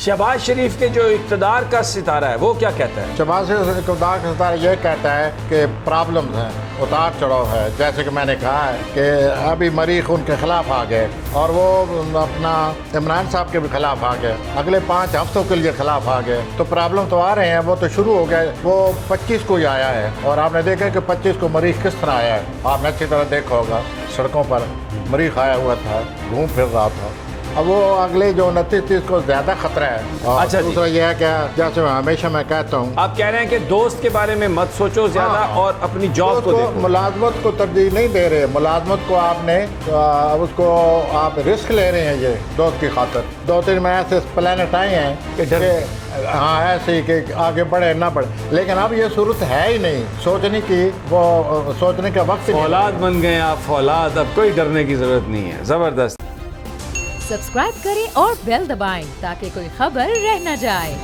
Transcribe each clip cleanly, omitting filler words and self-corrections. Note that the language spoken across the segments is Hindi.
शहबाज शरीफ के जो इक़्तिदार का सितारा है वो क्या कहता है? शहबाज शरीफ इक़्तिदार का सितारा ये कहता है कि प्रॉब्लम्स हैं, उतार चढ़ाव है। जैसे कि मैंने कहा है कि अभी मरीख उनके खिलाफ आ गए और वो अपना इमरान साहब के भी खिलाफ आ गए, अगले 5 हफ्तों के लिए खिलाफ आ गए। तो प्रॉब्लम तो आ रहे हैं, वो तो शुरू हो गए। वो 25 को ही आया है और आपने देखा कि 25 को मरीख किस तरह आया है। आपने अच्छी तरह देखा होगा, सड़कों पर मरीख आया हुआ था, घूम फिर रहा था। अब वो अगले जो 29-30 को ज़्यादा खतरा है। और अच्छा, दूसरा यह है क्या, जैसे हमेशा मैं कहता हूँ, आप कह रहे हैं कि दोस्त के बारे में मत सोचो ज़्यादा और अपनी जॉब को देखो। मुलाजमत को तरजीह नहीं दे रहे। मुलाजमत को आपने उसको आप रिस्क ले रहे हैं ये दोस्त की खातर। 2-3 में ऐसे प्लानट आए हैं कि हाँ ऐसे ही कि आगे बढ़े ना बढ़े, लेकिन अब ये सूरत है ही नहीं सोचने की, वो सोचने का वक्त नहीं। औलाद बन गए आप, औलाद, अब कोई डरने की ज़रूरत नहीं है। ज़बरदस्त। सब्सक्राइब करें और बेल दबाएं ताकि कोई खबर रह न जाए।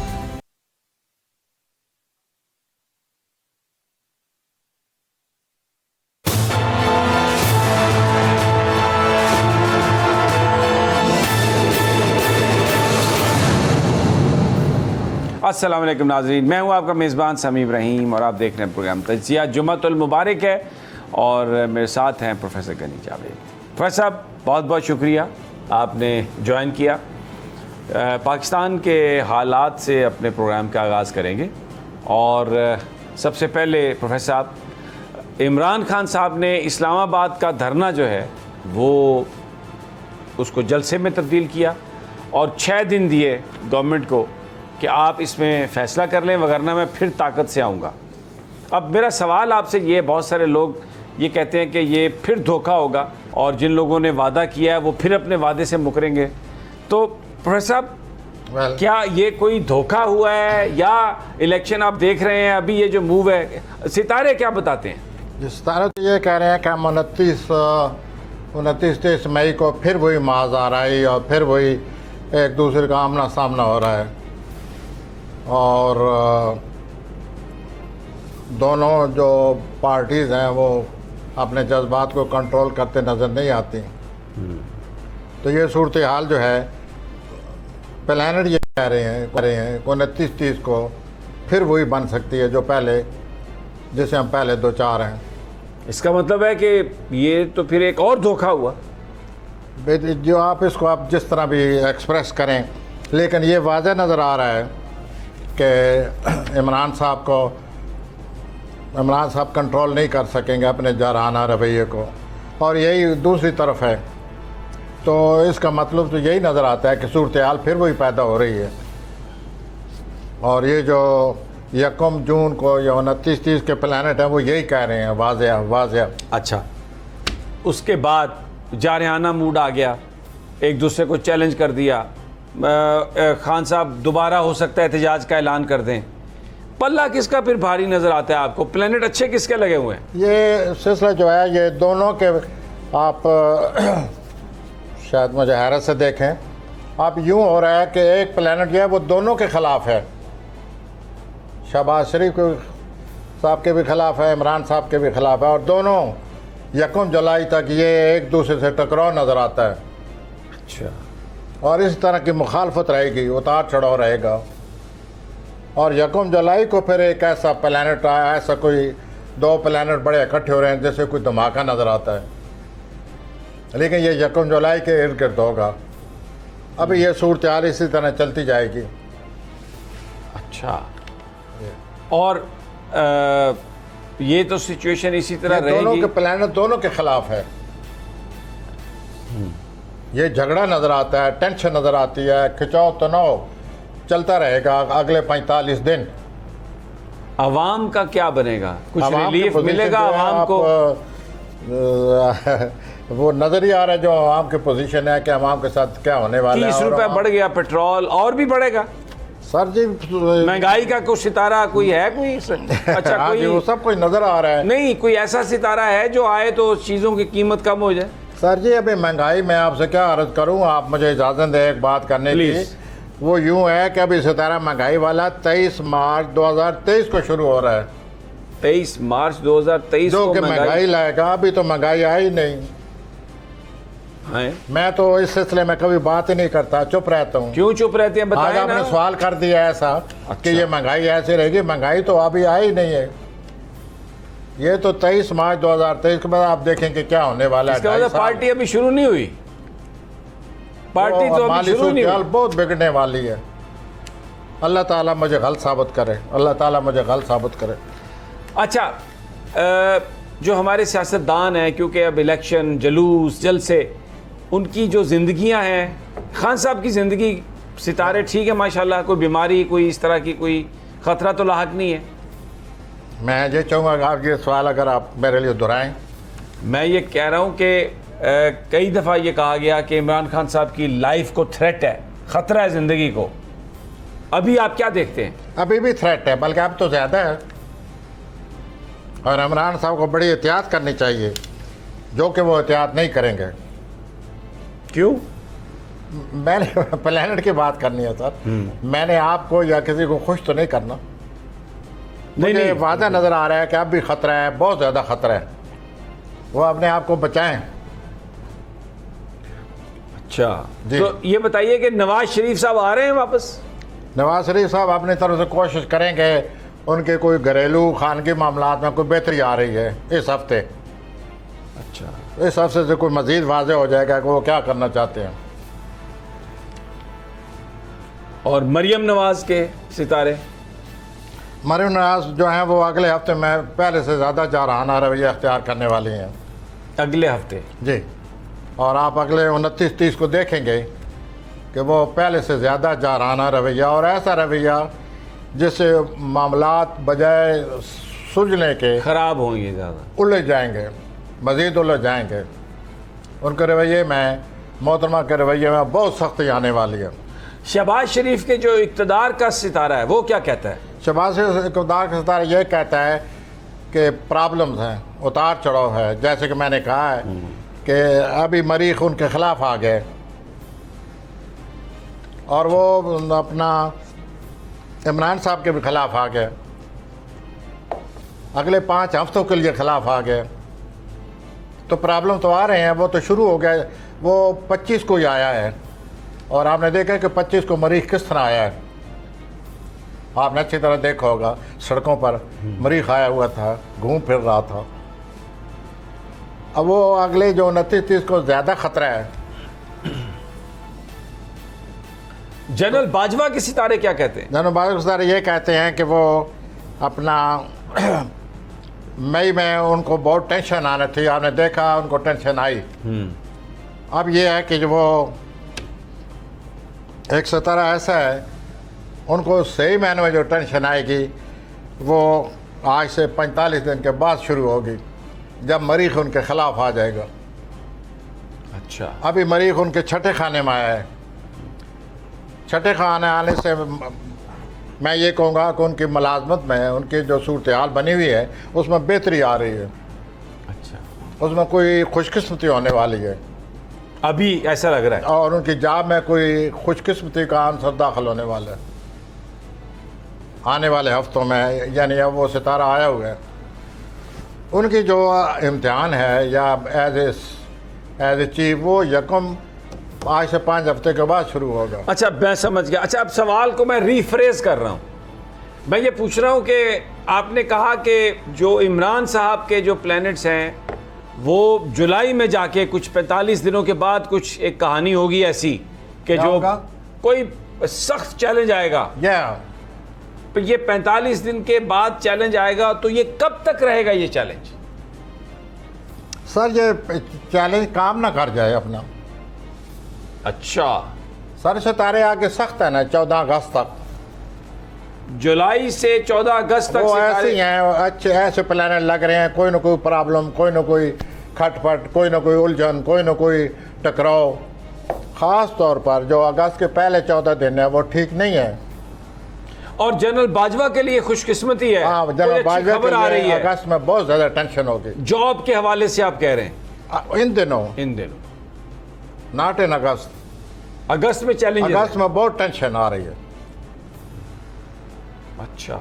अस्सलाम वालेकुम नाज़रीन, मैं हूं आपका मेज़बान समी इब्राहिम और आप देख रहे हैं प्रोग्राम तज्ज़िया। जुम्मतुल मुबारक है और मेरे साथ हैं प्रोफेसर गनी जावेद। प्रोफेसर साहब, बहुत बहुत शुक्रिया आपने ज्वाइन किया। पाकिस्तान के हालात से अपने प्रोग्राम का आगाज़ करेंगे और सबसे पहले प्रोफेसर साहब, इमरान खान साहब ने इस्लामाबाद का धरना जो है वो उसको जलसे में तब्दील किया और 6 दिन दिए गवर्नमेंट को कि आप इसमें फ़ैसला कर लें, वगरना मैं फिर ताकत से आऊँगा। अब मेरा सवाल आपसे ये, बहुत सारे लोग ये कहते हैं कि ये फिर धोखा होगा और जिन लोगों ने वादा किया है वो फिर अपने वादे से मुकरेंगे। तो प्रोफेसर साहब, क्या ये कोई धोखा हुआ है या इलेक्शन आप देख रहे हैं अभी, ये जो मूव है, सितारे क्या बताते हैं? सितारे तो ये कह रहे हैं कि हम 29-30 मई को फिर वही माज़ाराई और फिर वही एक दूसरे का आमना सामना हो रहा है और दोनों जो पार्टीज़ हैं वो अपने जज्बात को कंट्रोल करते नज़र नहीं आती। तो ये सूरत हाल जो है, प्लानट ये कह रहे हैं 29-30 को फिर वही बन सकती है जो पहले, जिसे हम पहले 2-4 हैं। इसका मतलब है कि ये तो फिर एक और धोखा हुआ। जो आप इसको आप जिस तरह भी एक्सप्रेस करें, लेकिन ये वाज़ह नज़र आ रहा है कि इमरान साहब कंट्रोल नहीं कर सकेंगे अपने जारहाना रवैये को, और यही दूसरी तरफ है। तो इसका मतलब तो यही नज़र आता है कि सूरत हाल फिर वही पैदा हो रही है। और ये जो 1 जून को या 29-30 के प्लानट हैं वो यही कह रहे हैं, वाज़ेह। अच्छा, उसके बाद जारहाना मूड आ गया, एक दूसरे को चैलेंज कर दिया। खान साहब दोबारा हो सकता है एहतजाज का ऐलान कर दें। पल्ला किसका फिर भारी नज़र आता है आपको? प्लेनेट अच्छे किसके लगे हुए हैं? ये सिलसिला जो है ये दोनों के, आप शायद मुझे हैरत से देखें, आप यूँ हो रहा है कि एक प्लेनेट जो है वो दोनों के ख़िलाफ़ है। शहबाज शरीफ के साहब के भी ख़िलाफ़ है, इमरान साहब के भी ख़िलाफ़ है, और दोनों 1 जुलाई तक ये एक दूसरे से टकराव नज़र आता है। अच्छा, और इस तरह की मुखालफत रहेगी, उतार चढ़ाव रहेगा। और 1 जुलाई को फिर एक ऐसा प्लानट आया, ऐसा कोई 2 प्लानट बड़े इकट्ठे हो रहे हैं जैसे कोई धमाका नज़र आता है, लेकिन ये 1 जुलाई के इर्द गिर्द होगा। अभी ये सूरत हाल इसी तरह चलती जाएगी। अच्छा, और ये तो सिचुएशन इसी तरह रहेगी। दोनों के प्लानट दोनों के ख़िलाफ़ है। ये झगड़ा नज़र आता है, टेंशन नज़र आती है, खिंचाव तनाव चलता रहेगा अगले 45 दिन। आवाम का क्या बनेगा? कुछ रिलीफ मिलेगा आवाम को? वो नज़र ही आ रहा है जो आवाम की पोजीशन है कि आवाम के साथ क्या होने वाला है। 30 रुपये बढ़ गया पेट्रोल, और भी बढ़ेगा सर जी। महंगाई का कोई सितारा कोई है कोई? अच्छा, हाँ कोई वो सब कुछ नज़र आ रहा है। नहीं, कोई ऐसा सितारा है जो आए तो चीज़ों की कीमत कम हो जाए? सर जी, अभी महंगाई में आपसे क्या अर्ज़ करूँ, आप मुझे इजाज़त दें एक बात करने की। वो यूँ है कि अभी सितारा महंगाई वाला 23 मार्च 2023 को शुरू हो रहा है। 23 मार्च 2023 जो कि महंगाई लाएगा। अभी तो महंगाई आई नहीं। हैं। मैं तो इस सिलसिले में कभी बात ही नहीं करता, चुप रहता हूँ। क्यों चुप रहते हैं, आज बताएं आपने ना। सवाल कर दिया ऐसा कि ये महंगाई ऐसे रहेगी। महंगाई तो अभी आई नहीं है, ये तो 23 मार्च 2023 के बाद आप देखेंगे क्या होने वाला है। इसका मतलब पार्टी अभी शुरू नहीं हुई, पार्टी तो अभी शुरू नहीं हुई। बहुत बिगड़ने वाली है। अल्लाह ताला मुझे गलत साबित करे, अल्लाह ताला मुझे गलत साबित करे। अच्छा, जो हमारे सियासतदान हैं, क्योंकि अब इलेक्शन, जुलूस, जलसे, उनकी जो ज़िंदगियां हैं, खान साहब की ज़िंदगी, सितारे ठीक है माशाल्लाह, कोई बीमारी, कोई इस तरह की कोई ख़तरा तो लाहक नहीं है। मैं ये चाहूँगा कि आप ये सवाल अगर आप मेरे लिए दोहराएं। मैं ये कह रहा हूँ कि कई दफ़ा ये कहा गया कि इमरान खान साहब की लाइफ को थ्रेट है, ख़तरा है ज़िंदगी को। अभी आप क्या देखते हैं? अभी भी थ्रेट है, बल्कि अब तो ज़्यादा है। और इमरान साहब को बड़ी एहतियात करनी चाहिए, जो कि वो एहतियात नहीं करेंगे। क्यों? मैंने प्लेनेट की बात करनी है सर, मैंने आपको या किसी को खुश तो नहीं करना। मुझे वादा नज़र आ रहा है कि अब भी ख़तरा है, बहुत ज़्यादा ख़तरा है। वो अपने आप को बचाएं। अच्छा, जी। तो ये बताइए कि नवाज शरीफ साहब आ रहे हैं वापस? नवाज शरीफ साहब अपनी तरफ से कोशिश करेंगे, उनके कोई घरेलू खानगी मामलात में कोई बेहतरी आ रही है इस हफ्ते। अच्छा, इस हफ्ते से कोई मज़ीद वाज़े हो जाएगा कि वो क्या करना चाहते हैं। और मरियम नवाज के सितारे? मरियम नवाज जो हैं वो अगले हफ्ते में पहले से ज़्यादा जारहाना रवैया अख्तियार करने वाली हैं। अगले हफ्ते? जी। और आप अगले 29-30 को देखेंगे कि वो पहले से ज़्यादा जारहाना रवैया, और ऐसा रवैया जिससे मामलात बजाय सुलझने के ख़राब होंगे, ज़्यादा उलझ जाएंगे, मज़ीद उलझ जाएंगे। उनके रवैये में, मोहतरमा के रवैये में बहुत सख्ती आने वाली है। शहबाज शरीफ के जो इक़्तिदार का सितारा है, वो क्या कहता है? शहबाज शरीफ इक़्तिदार का सितारा ये कहता है कि प्रॉब्लम्स हैं, उतार चढ़ाव है। जैसे कि मैंने कहा है कि अभी मरीख उनके ख़िलाफ़ आ गए और वो अपना इमरान साहब के भी ख़िलाफ़ आ गए, अगले 5 हफ्तों के लिए ख़िलाफ़ आ गए। तो प्रॉब्लम तो आ रहे हैं, वो तो शुरू हो गया। वो 25 को ही आया है, और आपने देखा कि 25 को मरीख किस तरह आया है। आपने अच्छी तरह देखा होगा, सड़कों पर मरीख आया हुआ था, घूम फिर रहा था। अब वो अगले जो 29-30 को ज़्यादा ख़तरा है। जनरल बाजवा के सितारे क्या कहते हैं? जनरल बाजवा के सितारे ये कहते हैं कि वो अपना मई में उनको बहुत टेंशन आने थी, आपने देखा उनको टेंशन आई। अब ये है कि जो वो एक सितारा ऐसा है, उनको सही मायने में जो टेंशन आएगी वो आज से 45 दिन के बाद शुरू होगी, जब मरीख उनके ख़िलाफ़ आ जाएगा। अच्छा, अभी मरीख उनके छठे खाने में आया है। छठे खाने आने से मैं ये कहूँगा कि उनकी मुलाजमत में, उनकी जो सूरत हाल बनी हुई है, उसमें बेहतरी आ रही है। अच्छा, उसमें कोई खुशकिस्मती होने वाली है, अभी ऐसा लग रहा है। और उनकी जॉब में कोई खुशकिस्मती का आंसर दाखिल होने वाला है आने वाले हफ्तों में। यानी अब वो सितारा आया हुआ है। उनकी जो इम्तिहान है या एज ए चीफ, वो यकम आज से 5 हफ्ते के बाद शुरू होगा। अच्छा, मैं समझ गया। अच्छा, अब सवाल को मैं रीफ्रेज कर रहा हूँ। मैं ये पूछ रहा हूँ कि आपने कहा कि जो इमरान साहब के जो प्लैनेट्स हैं, वो जुलाई में जाके कुछ 45 दिनों के बाद कुछ एक कहानी होगी ऐसी कि जो होगा? कोई सख्त चैलेंज आएगा। तो ये 45 दिन के बाद चैलेंज आएगा, तो ये कब तक रहेगा ये चैलेंज? सर ये चैलेंज काम ना कर जाए अपना। अच्छा, सर सितारे आगे सख्त है ना, 14 अगस्त तक। जुलाई से 14 अगस्त तक वो ऐसे ही हैं, अच्छे ऐसे प्लान लग रहे हैं, कोई ना कोई प्रॉब्लम, कोई ना कोई खटपट, कोई ना कोई उलझन, कोई ना कोई टकराव। ख़ास तौर पर जो अगस्त के पहले 14 दिन है वो ठीक नहीं है। और जनरल बाजवा के लिए खुशकिस्मती है। हाँ, जनरल बाजवा खबर आ रही है, अगस्त में बहुत ज़्यादा टेंशन होगी। जॉब के हवाले से आप कह रहे हैं? इन दिनों नॉट इन अगस्त। अगस्त में चैलेंज, अगस्त में बहुत टेंशन आ रही है। अच्छा,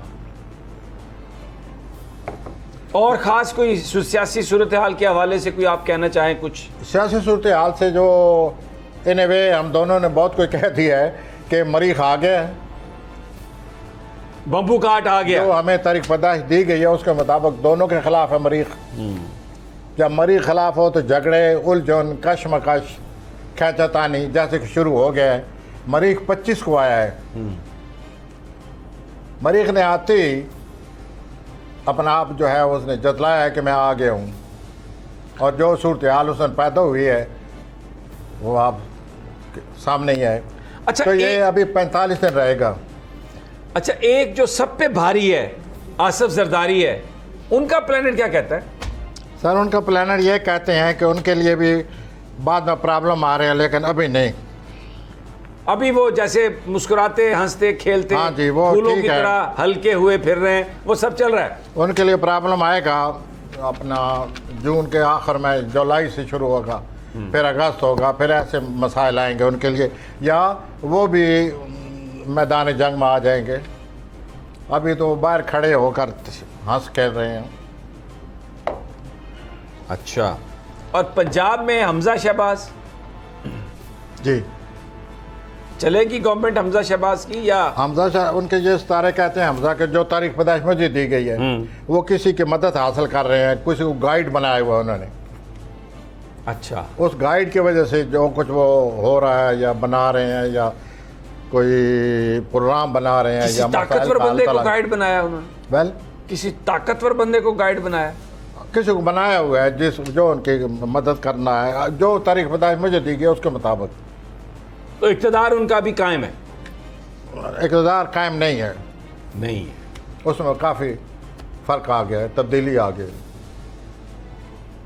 और ख़ास कोई सियासी सूरत हाल के हवाले से कोई आप कहना चाहें कुछ? सियासी सूरत हाल से जो इन वे हम दोनों ने बहुत कुछ कह दिया है कि मरीख आ गया है, बम्बू काट आ गया। जो हमें तारीख पैदाइश दी गई है उसके मुताबिक दोनों के खिलाफ है मरीख। जब मरीख खिलाफ हो तो झगड़े, उलझन, कशमकश, खैचतानी जैसे कि शुरू हो गया है। मरीख 25 को आया है। मरीख ने आते ही अपना आप जो है उसने जतलाया है कि मैं आ गया हूँ, और जो सूरत हाल उसमें पैदा हुई है वो आप सामने ही है। अच्छा, तो ये अभी 45 दिन रहेगा। अच्छा, एक जो सब पे भारी है आसिफ जरदारी है, उनका प्लानट क्या कहता है? सर उनका प्लानर ये कहते हैं कि उनके लिए भी बाद में प्रॉब्लम आ रहे हैं, लेकिन अभी नहीं। अभी वो जैसे मुस्कुराते, हंसते, खेलते, हाँ जी, वो फूलों ठीक की है। तरह हल्के हुए फिर रहे हैं, वो सब चल रहा है। उनके लिए प्रॉब्लम आएगा अपना जून के आखिर में, जुलाई से शुरू होगा, फिर अगस्त होगा, फिर ऐसे मसाइल आएंगे उनके लिए, या वो भी मैदान जंग में आ जाएंगे। अभी तो बाहर खड़े होकर हंस खेल रहे हैं। अच्छा, और पंजाब में हमजा शहबाज जी, चलेगी गवर्नमेंट हमजा शहबाज की, या हमजा शाह उनके ये सितारे कहते हैं हमजा के जो तारीख पैदाइश मुझे दी गई है वो किसी की मदद हासिल कर रहे हैं, किसी को गाइड बनाया हुआ है उन्होंने। अच्छा, उस गाइड की वजह से जो कुछ वो हो रहा है या बना रहे हैं या कोई प्रोग्राम बना रहे हैं किसी या ताकतवर बंदे को गाइड बनाया उन्होंने? वेल किसी ताकतवर बंदे को गाइड बनाया? किसी को बनाया हुआ है जिस जो उनकी मदद करना है, जो तारीख पैदाइश मुझे दी गई उसके मुताबिक। तो इक़्तिदार उनका भी कायम है? इक़्तिदार कायम नहीं है, नहीं है। उसमें काफ़ी फ़र्क आ गया है, तब्दीली आ गई।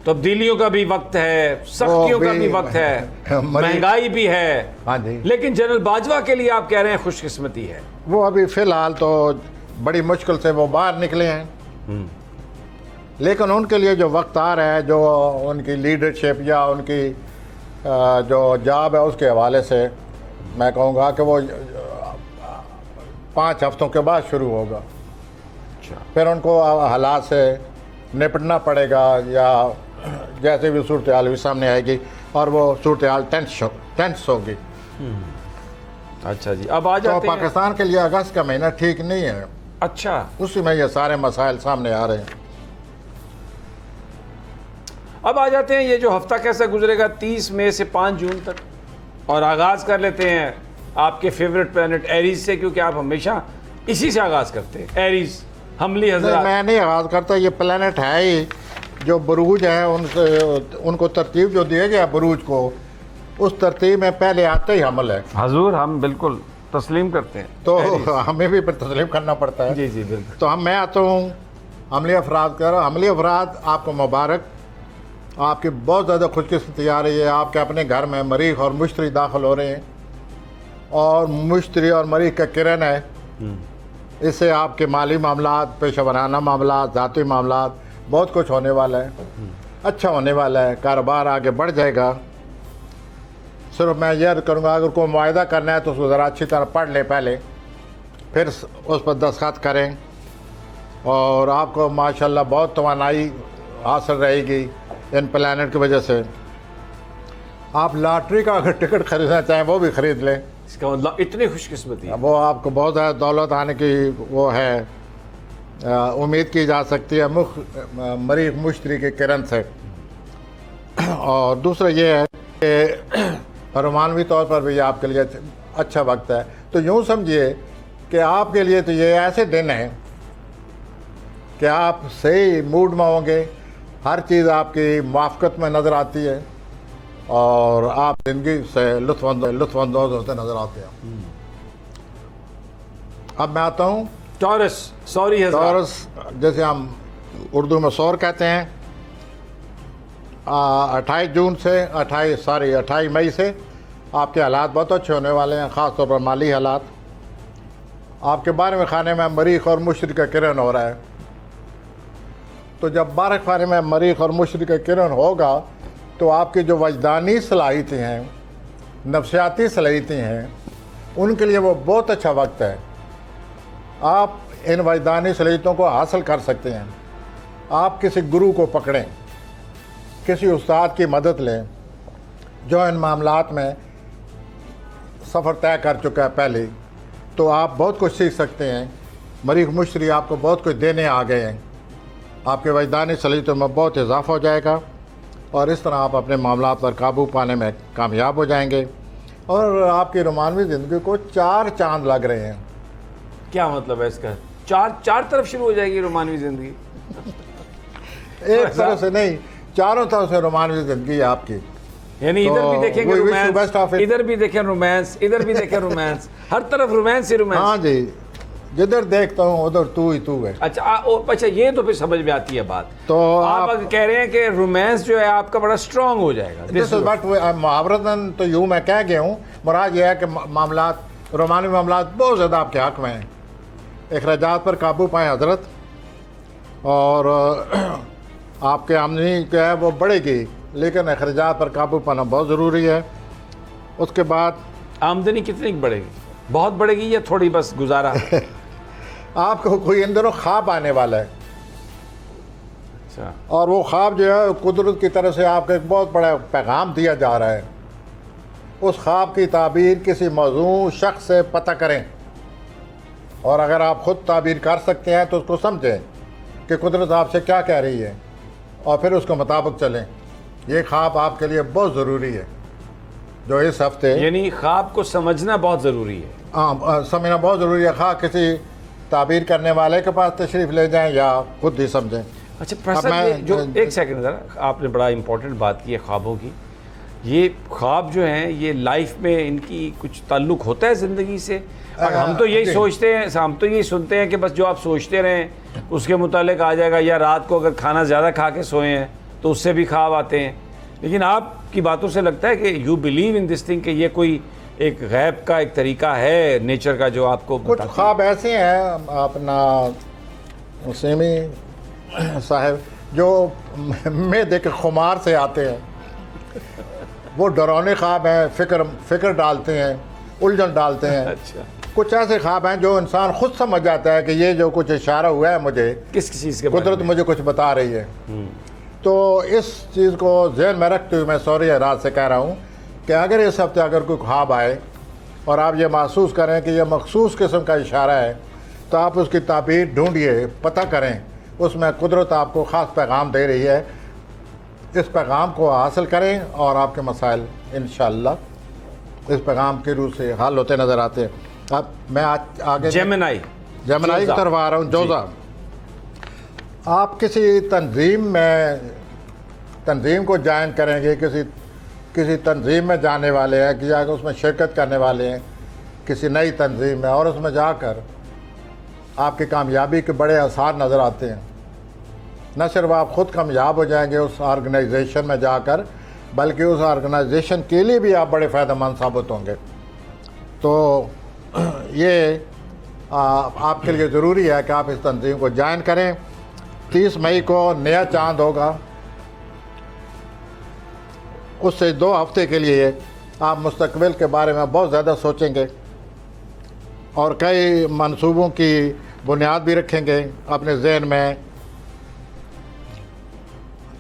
तब्दीलियों का भी वक्त है, सख्तियों का भी वक्त है, महंगाई भी है। हाँ जी, लेकिन जनरल बाजवा के लिए आप कह रहे हैं खुशकिस्मती है। वो अभी फ़िलहाल तो बड़ी मुश्किल से वो बाहर निकले हैं, लेकिन उनके लिए जो वक्त आ रहा है, जो उनकी लीडरशिप या उनकी जो जॉब है उसके हवाले से मैं कहूँगा कि वो 5 हफ्तों के बाद शुरू होगा। अच्छा, फिर उनको हालात से निपटना पड़ेगा, या जैसे भी सूरत हाल भी सामने आएगी, और वो सूरत हाल टेंस होगी। अच्छा जी, अब आ तो जाते हैं। पाकिस्तान के लिए अगस्त का महीना ठीक नहीं है, अच्छा, उसी में ये सारे मसाइल सामने आ रहे हैं। अब आ जाते हैं, ये जो हफ्ता कैसा गुजरेगा 30 मई से 5 जून तक, और आगाज़ कर लेते हैं आपके फेवरेट प्लैनेट एरीज से, क्योंकि आप हमेशा इसी से आगाज़ करते हैं। एरीज, हमली नहीं, हज़रात। मैं नहीं आगाज़ करता, ये प्लेनेट है ही जो बुरूज हैं उनसे उनको तरतीब जो दिया गया बुरूज को, उस तरतीब में पहले आते ही हमल है, हजूर हम बिल्कुल तस्लीम करते हैं। तो हमें भी फिर तस्लीम करना पड़ता है। जी जी बिल्कुल। तो मैं आता हूँ हमली अफराद कर, हमली अफराद आपको मुबारक, आपकी बहुत ज़्यादा खुशकिस्मती आ रही है। आपके अपने घर में मरीख और मुश्तरी दाखिल हो रहे हैं, और मुश्तरी और मरीख का किरण है। इससे आपके माली मामलात, पेशा वराना मामलात, ज़ाती मामलात, बहुत कुछ होने वाला है, अच्छा होने वाला है, कारोबार आगे बढ़ जाएगा। सिर्फ मैं ये अर्ज़ करूँगा, अगर कोई मुआहदा करना है तो उसको ज़रा अच्छी तरह पढ़ ले पहले, फिर उस पर दस्तखत करें, और आपको माशाल्लाह बहुत तवानाई हासिल रहेगी इन प्लैनेट की वजह से। आप लॉटरी का अगर टिकट खरीदना चाहें वो भी ख़रीद लें, इसका मतलब इतनी खुशकिस्मती है। वो आपको बहुत ज़्यादा दौलत आने की वो है, उम्मीद की जा सकती है मरीख मुश्तरी के किरण से। और दूसरा ये है कि रोमानवी तौर पर भी आपके लिए अच्छा वक्त है। तो यूँ समझिए कि आपके लिए तो ये ऐसे दिन हैं कि आप सही मूड में होंगे, हर चीज़ आपकी मुआफ़क़त में नज़र आती है, और आप ज़िंदगी से लुत्फ़अंदोज़ होते नज़र आते हैं। अब मैं आता हूँ टॉरस, सॉरी हज़रात। टॉरस, जैसे हम उर्दू में सौर कहते हैं। 28 मई से आपके हालात बहुत अच्छे होने वाले हैं, ख़ास तौर पर माली हालात। आपके 12वें खाने में मरीख और मुश्तरी का किरण हो रहा है, तो जब 12वें खाने में मरीख और मुश्तरी का किरण होगा तो आपकी जो वजदानी सलाहियतें हैं, नफ्सियाती सलाहियतें हैं, उनके लिए वो बहुत अच्छा वक्त है। आप इन वजदानी सलाहियतों को हासिल कर सकते हैं। आप किसी गुरु को पकड़ें, किसी उस्ताद की मदद लें जो इन मामलात में सफ़र तय कर चुका है पहले, तो आप बहुत कुछ सीख सकते हैं। मरीख मुश्तरी आपको बहुत कुछ देने आ गए हैं, आपके वजदानी सलीतों में बहुत इजाफा हो जाएगा और इस तरह आप अपने मामलात पर काबू पाने में कामयाब हो जाएंगे और आपकी रोमानवी ज़िंदगी को 4 चांद लग रहे हैं। क्या मतलब है इसका? चार तरफ शुरू हो जाएगी रोमानवी जिंदगी? एक तरफ से नहीं, चारों तरफ से रोमानवी ज़िंदगी है आपकी। यानी तो इधर भी देखेंगे we wish you best of romance, it. इधर भी देखें रोमांस, इधर भी देखें रोमांस, हर तरफ रोमांस ही रोमांस। हाँ जी, जिधर देखता हूँ उधर तू ही तू है। अच्छा अच्छा, ये तो फिर समझ में आती है बात। तो आप अगर कह रहे हैं कि रोमांस जो है आपका बड़ा स्ट्रांग हो जाएगा। दिस इज बट मुहावरतन तो यूँ मैं कह गया हूँ, मुराद ये है कि मामलात, रोमानवी मामलात बहुत ज़्यादा आपके हक़ में हैं। अखराजात पर काबू पाएँ हजरत, और आपके आमदनी जो है वो बढ़ेगी, लेकिन अखराजात पर काबू पाना बहुत ज़रूरी है। उसके बाद आमदनी कितनी बढ़ेगी? बहुत बढ़ेगी या थोड़ी बस गुजारा? आपको कोई इन दिनों ख्वाब आने वाला है, अच्छा, और वो ख्वाब जो है कुदरत की तरफ से आपको एक बहुत बड़ा पैगाम दिया जा रहा है। उस ख्वाब की ताबीर किसी मौजूद शख्स से पता करें, और अगर आप ख़ुद ताबीर कर सकते हैं तो उसको समझें कि कुदरत आपसे क्या कह रही है और फिर उसके मुताबिक चलें। ये ख्वाब आपके लिए बहुत ज़रूरी है जो इस हफ्ते, यानी ख्वाब को समझना बहुत ज़रूरी है। समझना बहुत ज़रूरी है। खा किसी ताबीर करने वाले के पास तशरीफ़ ले जाएं या खुद ही समझें। अच्छा प्रोफेसर, ये जो एक सेकंड ज़रा, आपने बड़ा इंपॉर्टेंट बात की है ख्वाबों की। ये ख्वाब जो हैं ये लाइफ में इनकी कुछ ताल्लुक़ होता है ज़िंदगी से? और हम तो यही सोचते हैं, हम तो यही सुनते हैं कि बस जो आप सोचते रहें उसके मुतालिक आ जाएगा, या रात को अगर खाना ज़्यादा खा के सोए हैं तो उससे भी ख्वाब आते हैं। लेकिन आपकी बातों से लगता है कि you believe in this thing, कि ये कोई एक गैब का एक तरीका है नेचर का जो आपको कुछ ख्वाब ऐसे हैं अपना सेमी साहब जो मैदे के खुमार से आते हैं, वो डरावने ख्वाब हैं, फिक्र डालते हैं, उलझन डालते हैं। अच्छा, कुछ ऐसे ख्वाब हैं जो इंसान खुद समझ जाता है कि ये जो कुछ इशारा हुआ है मुझे, किस चीज़ के कुदरत मुझे कुछ बता रही है। तो इस चीज़ को ज़हन में रखते हुए मैं सॉरी रात से कह रहा हूँ कि अगर इस हफ्ते अगर कोई ख्वाब आए और आप ये महसूस करें कि यह मखसूस किस्म का इशारा है, तो आप उसकी ताबीर ढूंढिए, पता करें उसमें कुदरत आपको ख़ास पैगाम दे रही है। इस पैगाम को हासिल करें और आपके मसाइल इंशाअल्लाह इस पैगाम के रूप से हल होते नज़र आते हैं। अब मैं आज आगे जेमिनाई की तरफ आ रहा हूँ। जोज़ा, आप किसी तंजीम को ज्वाइन करेंगे, किसी तंजीम में जाने वाले हैं कि जाकर उसमें शिरकत करने वाले हैं किसी नई तंजीम में, और उसमें जाकर आपकी कामयाबी के बड़े आसार नज़र आते हैं। न सिर्फ आप ख़ुद कामयाब हो जाएंगे उस ऑर्गेनाइजेशन में जाकर, बल्कि उस ऑर्गेनाइजेशन के लिए भी आप बड़े फ़ायदेमंद साबित होंगे। तो ये आपके लिए ज़रूरी है कि आप इस तंजीम को ज्वाइन करें। 30 मई को नया चांद होगा, उससे 2 हफ्ते के लिए आप मुस्तकबिल के बारे में बहुत ज़्यादा सोचेंगे और कई मंसूबों की बुनियाद भी रखेंगे अपने जहन में।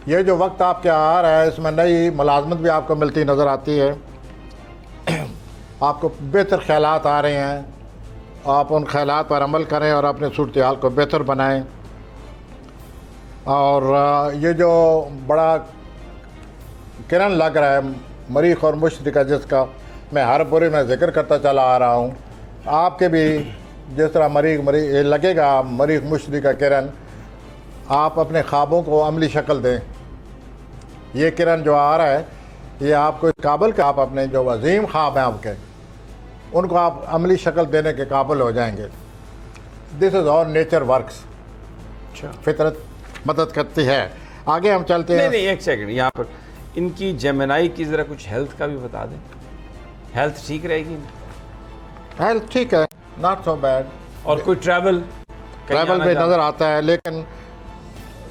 ये जो वक्त आपके आ रहा है इसमें नई मुलाजमत भी आपको मिलती नज़र आती है, आपको बेहतर ख्यालात आ रहे हैं, आप उन ख्यालात पर अमल करें और अपने सूरत हाल को बेहतर बनाएं। और ये जो बड़ा किरण लग रहा है मरीख और मुश्तरी का, जिसका मैं हर बुरे में ज़िक्र करता चला आ रहा हूँ, आपके भी जिस तरह मरीख लगेगा मरीख मुश्तरी का किरण, आप अपने ख्वाबों को अमली शक्ल दें। ये किरण जो आ रहा है ये आपको इस काबिल का, आप अपने जो अजीम ख्वाब हैं आपके, उनको आप अमली शक्ल देने के काबिल हो जाएंगे। दिस इज़ और नेचर वर्क्स। अच्छा, फितरत मदद करती है। आगे हम चलते हैं। नहीं, एक सेकंड, यहाँ पर इनकी जेमिनाई की ज़रा कुछ हेल्थ का भी बता दें। हेल्थ ठीक रहेगी? हेल्थ ठीक है, नॉट सो बैड। और कोई ट्रैवल भी नज़र आता है, लेकिन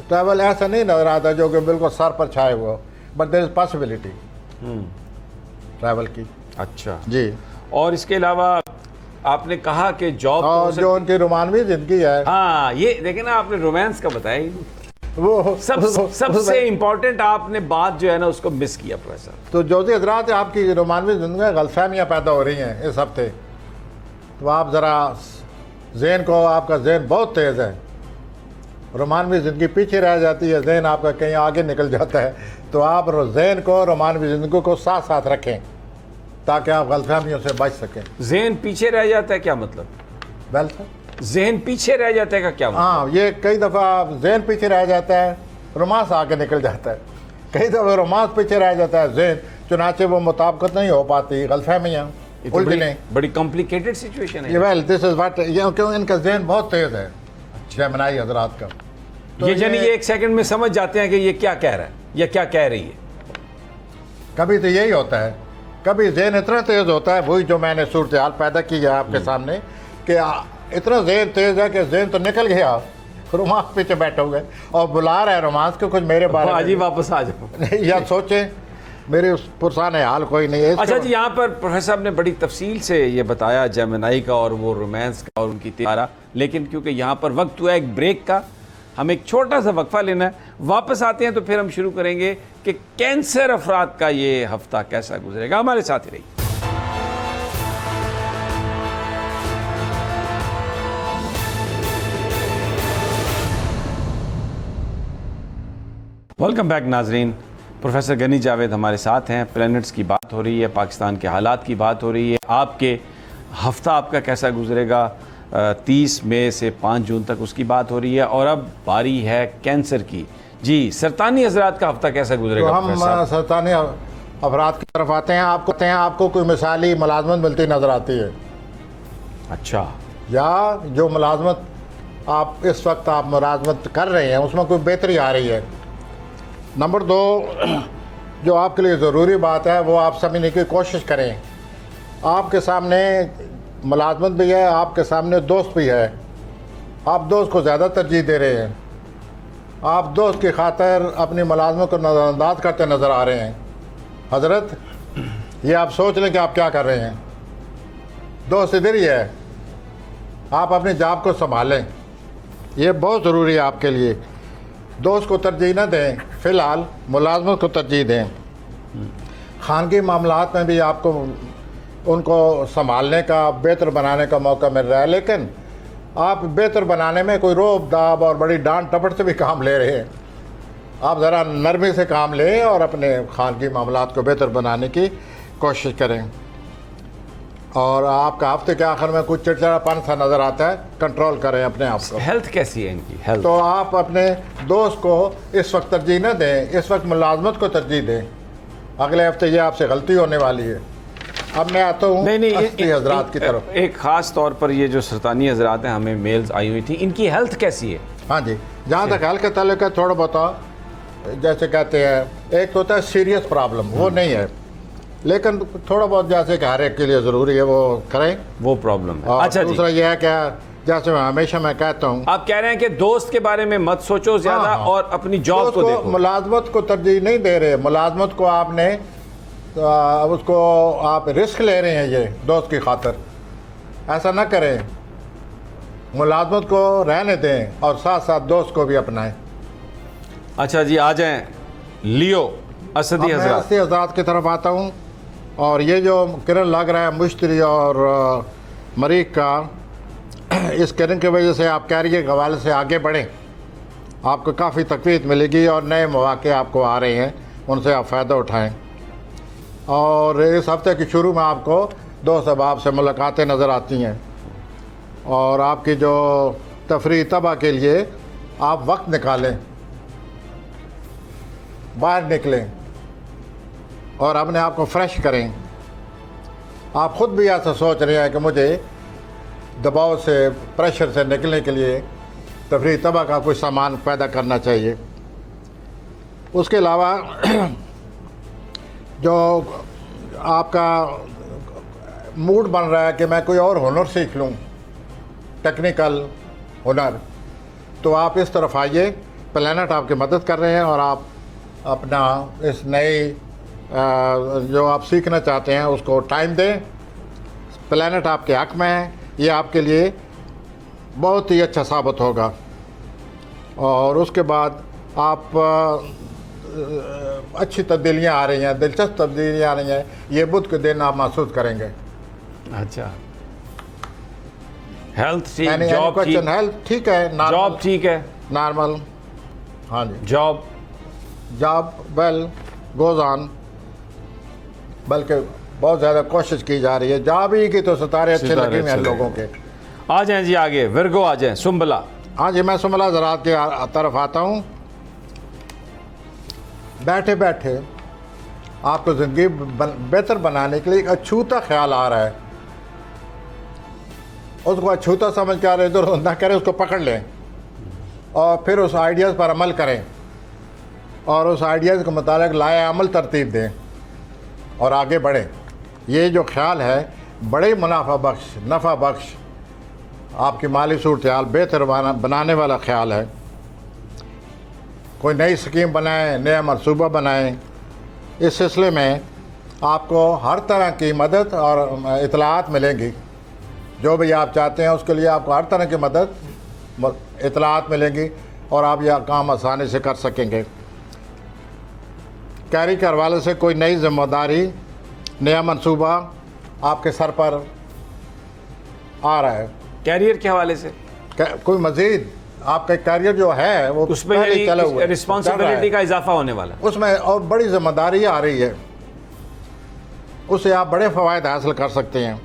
ट्रैवल ऐसा नहीं नज़र आता जो कि बिल्कुल सर पर छाए हुआ, but there is possibility travel की। अच्छा जी। और इसके अलावा आपने कहा कि जॉब और जो उनकी रोमानवी ज़िंदगी है, हाँ, ये देखें ना, आपने रोमांस का बताया ही नहीं। वो सबसे इम्पोर्टेंट आपने बात जो है ना उसको मिस किया प्रोफेसर। तो ज्योति हजरात, आपकी रोमानवी ज़िंदगी में गलतफहमियाँ पैदा हो रही हैं इस हफ्ते। तो आप ज़रा जहन को, आपका जहन बहुत तेज़ है, रोमानवी ज़िंदगी पीछे रह जाती है, जहन आपका कहीं आगे निकल जाता है। तो आप जहन को, रोमानवी ज़िंदगी को साथ साथ रखें ताकि आप गलतफहमियों से बच सकें। जहन पीछे रह जाता है क्या मतलब? वेल सर, जहन पीछे रह जाता है का क्या मतलब? हाँ, ये कई दफ़ा जहन पीछे रह जाता है, रोमांस आगे निकल जाता है। कई दफ़ा रोमांस पीछे रह जाता है, जहन, चुनाचे वो मुताबिकत नहीं हो पाती, गलतफहमियाँ, ये तो उलझने। बड़ी कॉम्प्लिकेटेड सिचुएशन है। ये वेल दिस इज व्हाट, क्यों इनका जहन बहुत तेज़ है जैमनाई हजरात का। तो ये यानी ये एक सेकंड में समझ जाते हैं कि ये क्या कह रहा है या क्या कह रही है। कभी तो यही होता है, कभी जहन इतना तेज़ होता है, वही जो मैंने सूरत हाल पैदा की है आपके सामने, कि इतना जहन तेज़ है कि जहन तो निकल गया, रोमांस पीछे बैठे हुए और बुला रहा है रोमांस को कुछ मेरे बारे हाँ जी, में। वापस आ जाओ। या सोचें मेरे उस पुरसाने हाल कोई नहीं है। अच्छा जी, यहाँ पर प्रोफेसर साहब ने बड़ी तफसील से ये बताया जेमिनी का और वो रोमांस का और उनकी तैयारा, लेकिन क्योंकि यहाँ पर वक्त हुआ एक ब्रेक का, हम एक छोटा सा वक्फा लेना है, वापस आते हैं तो फिर हम शुरू करेंगे कि कैंसर अफराद का ये हफ्ता कैसा गुजरेगा। हमारे साथ ही रहिए। वेलकम बैक नाजरीन। प्रोफेसर गनी जावेद हमारे साथ हैं। प्लैनेट्स की बात हो रही है, पाकिस्तान के हालात की बात हो रही है, आपके हफ्ता आपका कैसा गुजरेगा 30 मई से 5 जून तक उसकी बात हो रही है। और अब बारी है कैंसर की। जी, सरतानी हजरात का हफ्ता कैसा गुजरेगा? तो हम सरतानी अफराद की तरफ आते हैं। आपको कोई मिसाली मुलाजमत मिलती नज़र आती है? अच्छा, या जो मुलाजमत आप इस वक्त आप मुलाजमत कर रहे हैं उसमें कोई बेहतरी आ रही है? नंबर 2, जो आपके लिए ज़रूरी बात है वो आप समझने की कोशिश करें। आपके सामने मुलाजमत भी है, आपके सामने दोस्त भी है। आप दोस्त को ज़्यादा तरजीह दे रहे हैं, आप दोस्त की खातिर अपनी मुलाजमत को नज़रअंदाज करते नज़र आ रहे हैं। हजरत, ये आप सोच लें कि आप क्या कर रहे हैं। दोस्त इधर ही है, आप अपनी जाब को संभालें, ये बहुत ज़रूरी है आपके लिए। दोस्त को तरजीह न दें, फ़िलहाल मुलाजमत को तरजीह दें। खानगी मामलात में भी आपको उनको संभालने का, बेहतर बनाने का मौका मिल रहा है, लेकिन आप बेहतर बनाने में कोई रोब दाब और बड़ी डांट टपट से भी काम ले रहे हैं। आप ज़रा नरमी से काम लें और अपने खानगी मामलात को बेहतर बनाने की कोशिश करें। और आपका हफ्ते के आखिर में कुछ चिड़चिड़ापन सा नज़र आता है, कंट्रोल करें अपने आप को। हेल्थ कैसी है इनकी हेल्थ? तो आप अपने दोस्त को इस वक्त तरजीह न दें, इस वक्त मुलाजमत को तरजीह दें। अगले हफ्ते ये आपसे गलती होने वाली है। अब मैं आता हूँ असली हजरात की तरफ। एक ख़ास तौर पर ये जो सरतानी हजरात हैं, हमें मेल्स आई हुई थी, इनकी हेल्थ कैसी है? हाँ जी, जहाँ तक हेल्थ के ताल्लुक है, थोड़ा बहुत जैसे कहते हैं, एक तो होता है सीरियस प्रॉब्लम, वो नहीं है, लेकिन थोड़ा बहुत जैसे कि हर एक के लिए ज़रूरी है वो करें, वो प्रॉब्लम है। और अच्छा, दूसरा ये है कि जैसे हमेशा मैं कहता हूँ, आप कह रहे हैं कि दोस्त के बारे में मत सोचो ज़्यादा, हाँ। और अपनी जॉब को देखो। मुलाजमत को तरजीह नहीं दे रहे, मुलाजमत को आपने उसको आप रिस्क ले रहे हैं ये दोस्त की खातिर। ऐसा ना करें, मुलाजमत को रहने दें और साथ साथ दोस्त को भी अपनाएं। अच्छा जी, आ जाएं लियो असदी हजरात। असदी हजरात की तरफ आता हूँ। और ये जो किरण लग रहा है मुश्तरी और मरीख का, इस किरण की वजह से आप कैरियर के हवाले से आगे बढ़ें, आपको काफ़ी तकवीत मिलेगी और नए मौके आपको आ रहे हैं, उनसे आप फ़ायदा उठाएं। और इस हफ्ते के शुरू में आपको 2 सबब से मुलाकातें नज़र आती हैं, और आपकी जो तफरीह तबाह के लिए आप वक्त निकालें, बाहर निकलें और अपने आप को फ्रेश करें। आप ख़ुद भी ऐसा सोच रहे हैं कि मुझे दबाव से, प्रेशर से निकलने के लिए तफरीह तबाह का कुछ सामान पैदा करना चाहिए। उसके अलावा जो आपका मूड बन रहा है कि मैं कोई और हुनर सीख लूँ, टेक्निकल हुनर, तो आप इस तरफ आइए। प्लैनेट आपकी मदद कर रहे हैं और आप अपना इस नई जो आप सीखना चाहते हैं उसको टाइम दें। प्लैनेट आपके हक़ में है, ये आपके लिए बहुत ही अच्छा साबित होगा। और उसके बाद आप अच्छी तब्दीलियाँ आ रही हैं, दिलचस्प तब्दीलियाँ आ रही हैं, ये बुध के दिन आप महसूस करेंगे। अच्छा, हेल्थ ठीक, यानी जॉब क्वेश्चन ठीक, हेल्थ ठीक है, जॉब ठीक है, नॉर्मल, हाँ जी, job job well goes on, बल्कि बहुत ज़्यादा कोशिश की जा रही है। जॉब ही की तो सितारे अच्छे सितारे लगे हुए हैं अच्छे लोगों लगे। के। आ जाएं जी आगे, विर्गो आ जाएं, सुंबला। हाँ जी, मैं सुमला ज़रात के तरफ आता हूँ। बैठे बैठे आपको ज़िंदगी बेहतर बनाने के लिए एक अछूता ख्याल आ रहा है, उसको अछूता समझ के इधर उधर ना करें, उसको पकड़ लें और फिर उस आइडियाज़ पर अमल करें और उस आइडियाज़ के मुताबिक लाए अमल तरतीब दें और आगे बढ़ें। ये जो ख्याल है बड़े मुनाफा बख्श, नफ़ा बख्श, आपकी माली सूरत बेहतर बनाने वाला ख्याल है। कोई नई स्कीम बनाएं, नया मनसूबा बनाएं। इस सिलसिले में आपको हर तरह की मदद और इतलात मिलेंगी। जो भी आप चाहते हैं उसके लिए आपको हर तरह की मदद, इतलात मिलेंगी और आप यह काम आसानी से कर सकेंगे। कैरी के हवाले से कोई नई जिम्मेदारी, नया मंसूबा आपके सर पर आ रहा है। कैरियर के हवाले से कोई मज़ीद आपका कैरियर जो है वो उसमें पहले ही चला हुआ है, चल रिस्पॉन्सिबिलिटी रहा है। का इजाफा होने वाला है। उसमें और बड़ी जिम्मेदारी आ रही है, उससे आप बड़े फ़वाद हासिल कर सकते हैं।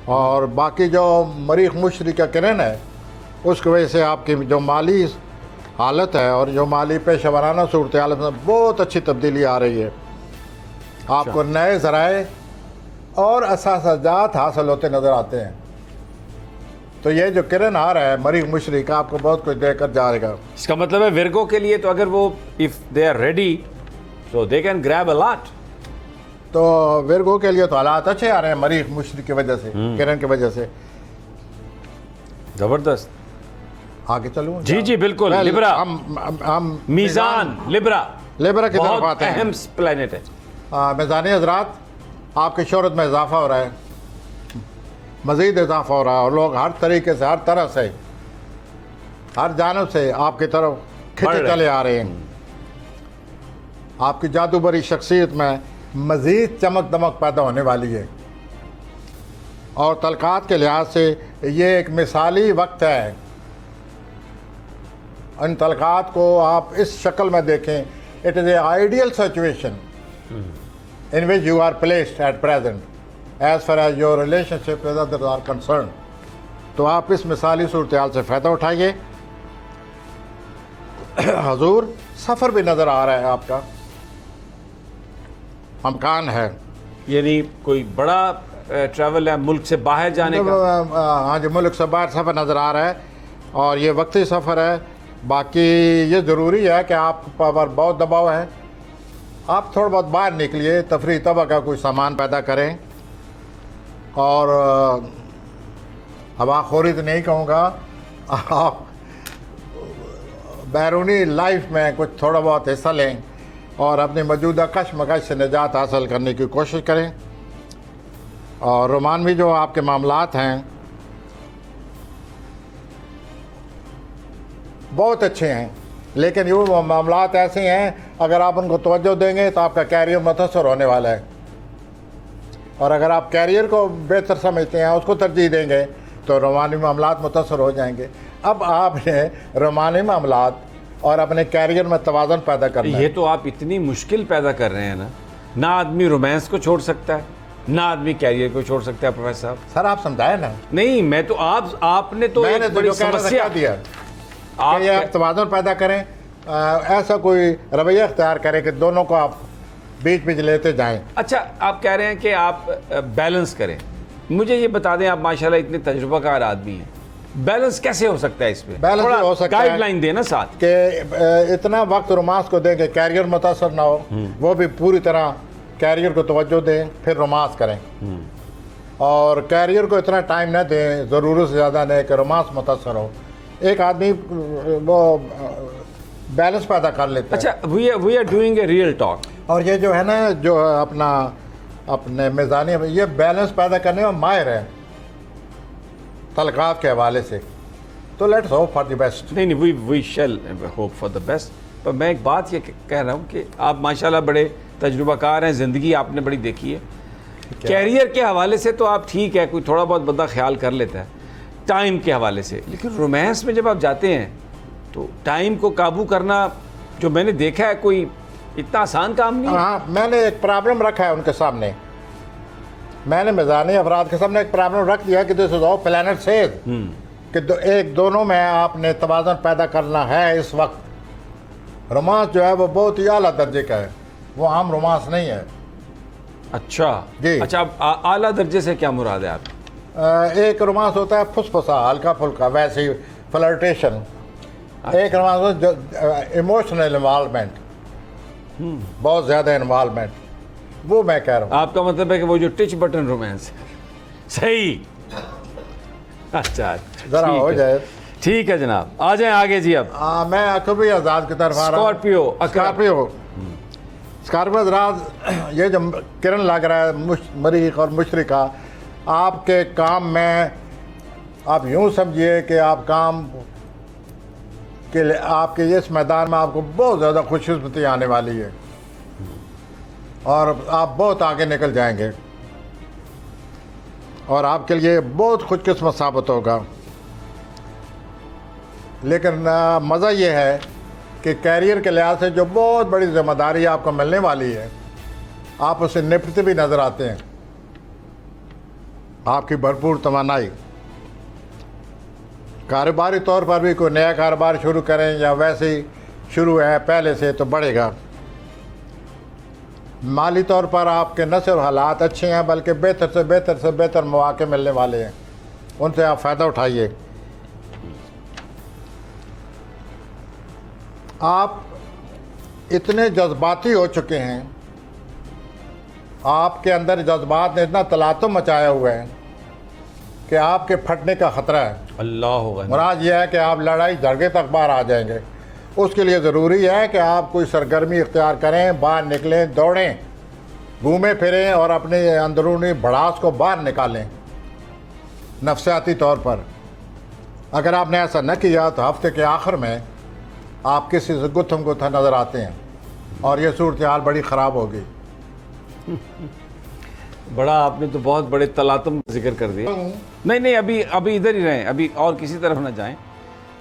और बाकी जो मरीख मुशरी का किरण है, उसकी वजह से आपकी जो माली हालत है और जो माली पेशा वराना सूरत हालत में बहुत अच्छी तब्दीली आ रही है। आपको नए ज़राए और असासाजात हासिल होते नज़र आते हैं। तो ये जो किरण आ रहा है मरीख मुशरी का, आपको बहुत कुछ देकर जाएगा। इसका मतलब है विर्गो के लिए तो अगर वो if they are ready so they can grab a lot. तो विर्गो के लिए तो हालात अच्छे आ रहे हैं मरीख मुशरी की वजह से, किरण की वजह से। जबरदस्त। आगे चलूँ? जी जी बिल्कुल। लिब्रा, हम मीज़ान, लिब्रा लिब्रा की तरफ बहुत आते हैं। अहम प्लैनेट है। मीज़ानी हजरात, आपकी शोहरत में इजाफा हो रहा है, मज़ीद इजाफा हो रहा है और लोग हर तरीके से, हर तरह से, हर जानब से आपकी तरफ खिंचे चले आ रहे हैं। आपकी जादू भरी शख्सियत में मज़ीद चमक दमक पैदा होने वाली है और तलकात के लिहाज से ये एक मिसाली वक्त है। इन तलकात को आप इस शक्ल में देखें, it is a ideal situation in which you are placed at present as far as your relationship with others are concerned। तो आप इस मिसाली सूरत हाल से फ़ायदा उठाइए। हजूर सफ़र भी नज़र आ रहा है, आपका अमकान है। यानी कोई बड़ा ट्रैवल है, मुल्क से बाहर जाने का। हाँ जी, मुल्क से बाहर सफ़र नज़र आ रहा है और ये वक्ती सफ़र है। बाकी ये ज़रूरी है कि आप पर बहुत दबाव है, आप थोड़ा बहुत बाहर निकलिए, तफरी तबा का कोई सामान पैदा करें और हवाखोरी तो नहीं कहूँगा, आप बैरूनी लाइफ में कुछ थोड़ा बहुत हिस्सा लें और अपनी मौजूदा कशमकश से निजात हासिल करने की कोशिश करें। और रोमानवी जो आपके मामलात हैं बहुत अच्छे हैं, लेकिन ये वो मामलात ऐसे हैं अगर आप उनको तवज्जो देंगे तो आपका कैरियर मुतासर होने वाला है। और अगर आप कैरियर को बेहतर समझते हैं, उसको तरजीह देंगे, तो रोमानी मामलात मुतासर हो जाएंगे। अब आपने रोमानी मामलात और अपने कैरियर में तवाज़ुन पैदा करना है। ये तो आप इतनी मुश्किल पैदा कर रहे हैं ना आदमी रोमांस को छोड़ सकता है, ना आदमी कैरियर को छोड़ सकता है। प्रोफेसर साहब, सर आप समझाए ना। नहीं, मैं तो आपने तो मैंने एक तो बड़ी जो कहना था समस्या कह दिया आप कि ये आप तवाज़ुन पैदा करें, ऐसा कोई रवैया अख्तियार करें कि दोनों को आप बीच बीच लेते जाएं। अच्छा, आप कह रहे हैं कि आप बैलेंस करें। मुझे ये बता दें, आप माशाल्लाह इतने तजुर्बाकार आदमी हैं, बैलेंस कैसे हो सकता है इसमें? बैलेंस थोड़ा हो सकता है गाइडलाइन देना साथ कि इतना वक्त रोमांस को दें कि कैरियर मुतासर ना हो, वो भी पूरी तरह कैरियर को तवज्जो दें, फिर रोमांस करें। और कैरियर को इतना टाइम ना दें, ज़रूरत से ज़्यादा नहीं कि रोमांस मुतासर हो। एक आदमी वो बैलेंस पैदा कर लेता है। अच्छा, we are doing a real talk. और ये जो है ना, जो अपने मीज़ानी, ये बैलेंस पैदा करने में माहिर है तलकात के हवाले से। तो let's hope for the best. नहीं नहीं, we shall hope for the best. पर मैं एक बात ये कह रहा हूँ कि आप माशाल्लाह बड़े तजुर्बाकार हैं, ज़िंदगी आपने बड़ी देखी है। कैरियर के हवाले से तो आप ठीक है, कोई थोड़ा बहुत बंदा ख्याल कर लेता है टाइम के हवाले से, लेकिन रोमांस में जब आप जाते हैं तो टाइम को काबू करना, जो मैंने देखा है, कोई इतना आसान काम नहीं है। हाँ, मैंने एक प्रॉब्लम रखा है उनके सामने, मैंने मैदानी अफराद के सामने एक प्रॉब्लम रख दिया कि this is of planet says कि दोनों में आपने तवाज़ुन पैदा करना है। इस वक्त रोमांस जो है वो बहुत ही आला दर्जे का है, वो आम रोमांस नहीं है। अच्छा जी। अच्छा, अब आला दर्जे से क्या मुराद है आप? एक रोमांस होता है फुसफुसा, हल्का फुल्का, वैसे ही फ्लर्टेशन। एक रोमांस जो इमोशनल इन्वॉल्वमेंट, बहुत ज़्यादा इन्वॉल्वमेंट, वो मैं कह रहा हूँ। आपका मतलब है कि वो जो टिच बटन रोमांस है। सही। अच्छा, ज़रा ठीक हो है। जाए। ठीक है जनाब, आ जाएं आगे जी। अब मैं अकबरी आज़ाद की तरफ आ रहा हूँ। स्कॉर्पियो आज़ाद, ये जो किरण लग रहा है मरीख और मुशरिका, आपके काम में आप यूँ समझिए कि आप काम के लिए आपके इस मैदान में आपको बहुत ज़्यादा खुशकिस्मती आने वाली है और आप बहुत आगे निकल जाएंगे और आपके लिए बहुत खुशकिस्मत साबित होगा। लेकिन मज़ा ये है कि कैरियर के लिहाज से जो बहुत बड़ी जिम्मेदारी आपको मिलने वाली है, आप उससे निपटते भी नज़र आते हैं। आपकी भरपूर तवानाई, कारोबारी तौर पर भी कोई नया कारोबार शुरू करें या वैसे ही शुरू है पहले से, तो बढ़ेगा। माली तौर पर आपके न सिर्फ हालात अच्छे हैं बल्कि बेहतर से बेहतर मौके मिलने वाले हैं, उनसे आप फ़ायदा उठाइए। आप इतने जज्बाती हो चुके हैं, आपके अंदर जज्बात ने इतना तलातुम मचाया हुआ है कि आपके फटने का ख़तरा है। अल्लाह होगा। मुराद यह है कि आप लड़ाई झगड़े तक बाहर आ जाएंगे। उसके लिए ज़रूरी है कि आप कोई सरगर्मी इख्तियार करें, बाहर निकलें, दौड़ें, घूमें फिरें और अपने अंदरूनी भड़ास को बाहर निकालें नफसियाती तौर पर। अगर आपने ऐसा न किया तो हफ्ते के आखिर में आप किसी से गुत्थम गुत्था नज़र आते हैं और ये सूरत हाल बड़ी ख़राब होगी। बड़ा आपने तो बहुत बड़े तलातुम जिक्र कर दिया। नहीं, अभी इधर ही रहें, अभी और किसी तरफ ना जाएं।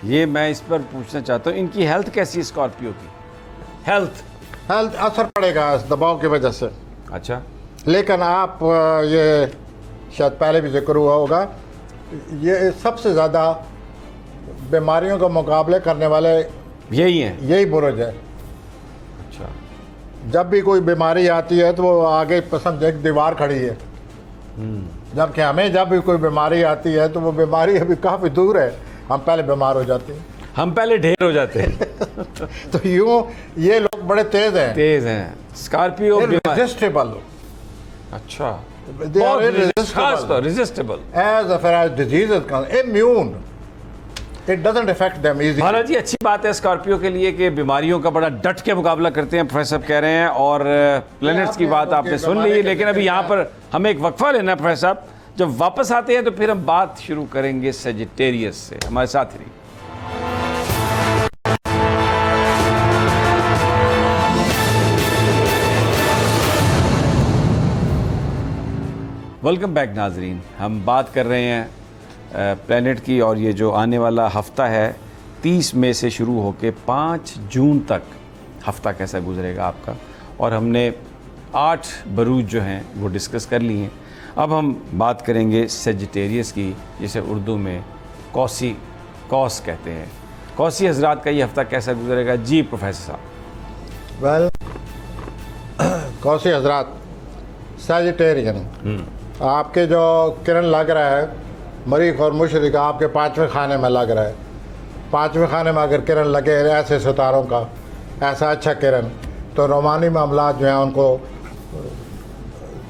ये मैं इस पर पूछना चाहता हूँ, इनकी हेल्थ कैसी है स्कॉर्पियो की? हेल्थ असर पड़ेगा इस दबाव की वजह से। अच्छा, लेकिन आप ये शायद पहले भी जिक्र हुआ होगा, ये सबसे ज़्यादा बीमारियों का मुकाबले करने वाले यही बुरुज है। अच्छा, जब भी कोई बीमारी आती है तो वो आगे पसंद एक दीवार खड़ी है, जबकि हमें जब भी कोई बीमारी आती है तो वो बीमारी अभी काफ़ी दूर है, हम पहले बीमार हो जाते हैं, हम पहले ढेर हो जाते हैं। तो यूँ ये लोग बड़े तेज़ हैं स्कॉर्पियो इररेसिस्टिबल। अच्छा, They are irresistible. Resistible. As far as disease is concerned, immune. It doesn't affect them easily. महाराज जी, अच्छी बात है स्कॉर्पियो के लिए कि बीमारियों का बड़ा डट के मुकाबला करते हैं, प्रोफेसर कह रहे हैं। और प्लैनेट्स की बात आपने सुन ली, लेकिन अभी यहाँ पर हमें एक वक्फा लेना है प्रोफेसर साहब। जब वापस आते हैं तो फिर हम बात शुरू करेंगे सेजिटेरियस से। हमारे साथ ही रहिए। वेलकम बैक नाजरीन। हम बात कर रहे हैं प्लैनेट की, और ये जो आने वाला हफ्ता है 30 मई से शुरू होकर 5 जून तक हफ्ता कैसा गुजरेगा आपका, और हमने 8 बरूज जो हैं वो डिस्कस कर ली हैं। अब हम बात करेंगे सेजिटेरियस की, जिसे उर्दू में कौस कहते हैं। कौसी हजरात का ये हफ्ता कैसा गुजरेगा जी प्रोफेसर साहब? वेल, कौसी हजरात सैजिटेरियन, आपके जो किरण लग रहा है मरीख और मुशरिक आपके 5वें खाने में लग रहा है। 5वें खाने में अगर किरण लगे ऐसे सितारों का, ऐसा अच्छा किरण, तो रोमानी मामलात जो हैं उनको